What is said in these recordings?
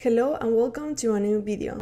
Hello and welcome to a new video.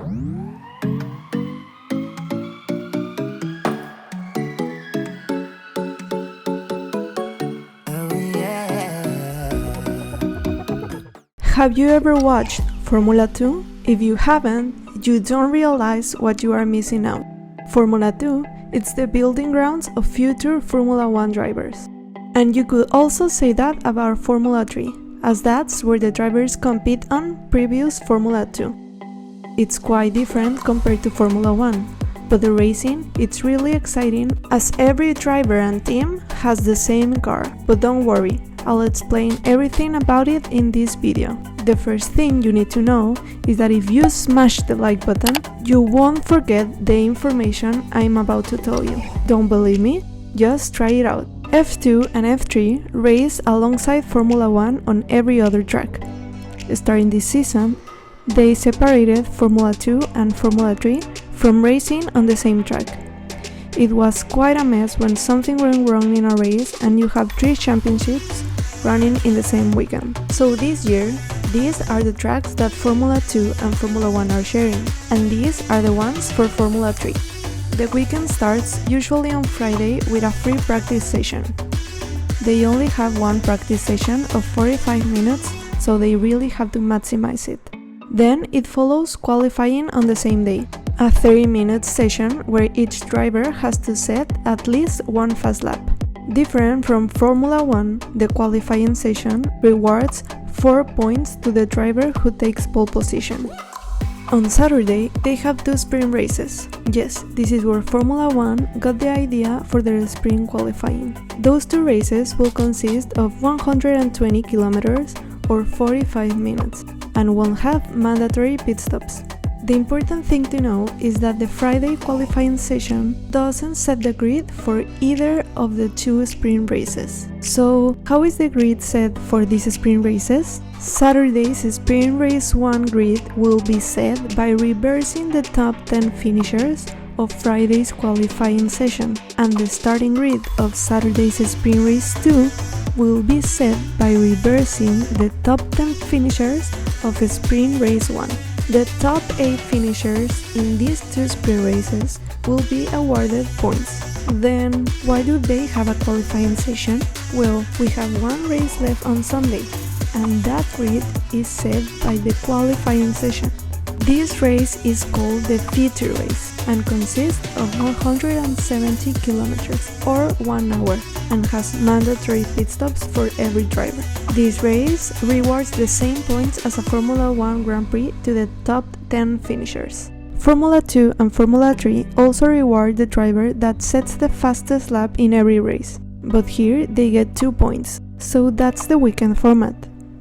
Have you ever watched Formula 2? If you haven't, you don't realize what you are missing out. Formula 2 is the building grounds of future Formula 1 drivers. And you could also say that about Formula 3, as that's where the drivers compete on previous Formula 2. It's quite different compared to Formula 1, but the racing, it's really exciting as every driver and team has the same car. But don't worry, I'll explain everything about it in this video. The first thing you need to know is that if you smash the like button, you won't forget the information I'm about to tell you. Don't believe me? Just try it out. F2 and F3 race alongside Formula 1 on every other track. Starting this season, they separated Formula 2 and Formula 3 from racing on the same track. It was quite a mess when something went wrong in a race and you have 3 championships running in the same weekend. So this year, these are the tracks that Formula 2 and Formula 1 are sharing, and these are the ones for Formula 3. The weekend starts usually on Friday with a free practice session. They only have one practice session of 45 minutes, so they really have to maximize it. Then it follows qualifying on the same day, a 30-minute session where each driver has to set at least one fast lap. Different from Formula 1, the qualifying session rewards 4 points to the driver who takes pole position. On Saturday, they have 2 sprint races. Yes, this is where Formula 1 got the idea for their sprint qualifying. Those 2 races will consist of 120 kilometers or 45 minutes and won't have mandatory pit stops. The important thing to know is that the Friday qualifying session doesn't set the grid for either of the 2 sprint races. So, how is the grid set for these sprint races? Saturday's sprint race 1 grid will be set by reversing the top 10 finishers of Friday's qualifying session, and the starting grid of Saturday's sprint race 2 will be set by reversing the top 10 finishers of sprint race 1. The top 8 finishers in these 2 sprint races will be awarded points. Then, why do they have a qualifying session? Well, we have 1 race left on Sunday, and that grid is set by the qualifying session. This race is called the feature race and consists of 170 kilometers or 1 hour and has mandatory pit stops for every driver. This race rewards the same points as a Formula 1 Grand Prix to the top 10 finishers. Formula 2 and Formula 3 also reward the driver that sets the fastest lap in every race, but here they get 2 points, so that's the weekend format.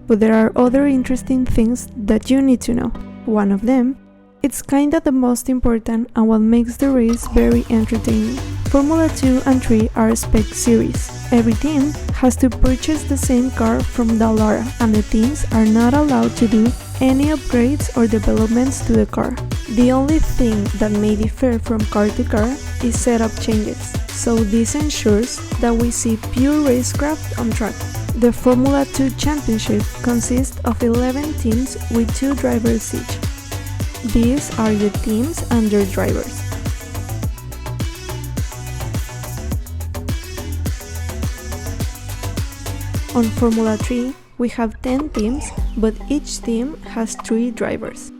But there are other interesting things that you need to know. One of them, it's kinda the most important and what makes the race very entertaining. Formula 2 and 3 are spec series. Every team has to purchase the same car from Dallara, and the teams are not allowed to do any upgrades or developments to the car. The only thing that may differ from car to car is setup changes, so this ensures that we see pure racecraft on track. The Formula 2 Championship consists of 11 teams with 2 drivers each. These are the teams and their drivers. On Formula 3, we have 10 teams, but each team has 3 drivers.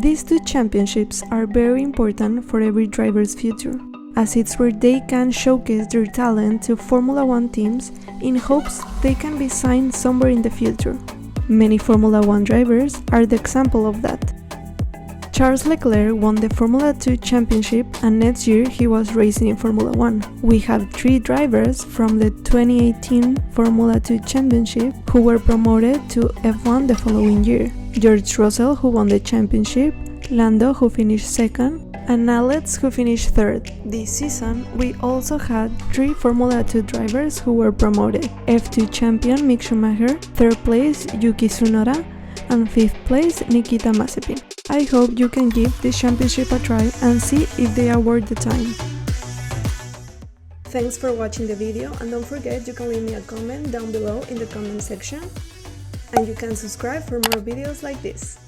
These 2 championships are very important for every driver's future, as it's where they can showcase their talent to Formula 1 teams in hopes they can be signed somewhere in the future. Many Formula 1 drivers are the example of that. Charles Leclerc won the Formula 2 championship, and next year he was racing in Formula 1. We have 3 drivers from the 2018 Formula 2 championship who were promoted to F1 the following year. George Russell, who won the championship, Lando, who finished 2nd, and Alex, who finished 3rd. This season, we also had 3 Formula 2 drivers who were promoted. F2 champion Mick Schumacher, 3rd place Yuki Tsunoda, and 5th place Nikita Mazepin. I hope you can give this championship a try and see if they are worth the time. Thanks for watching the video, and don't forget you can leave me a comment down below in the comment section, and you can subscribe for more videos like this.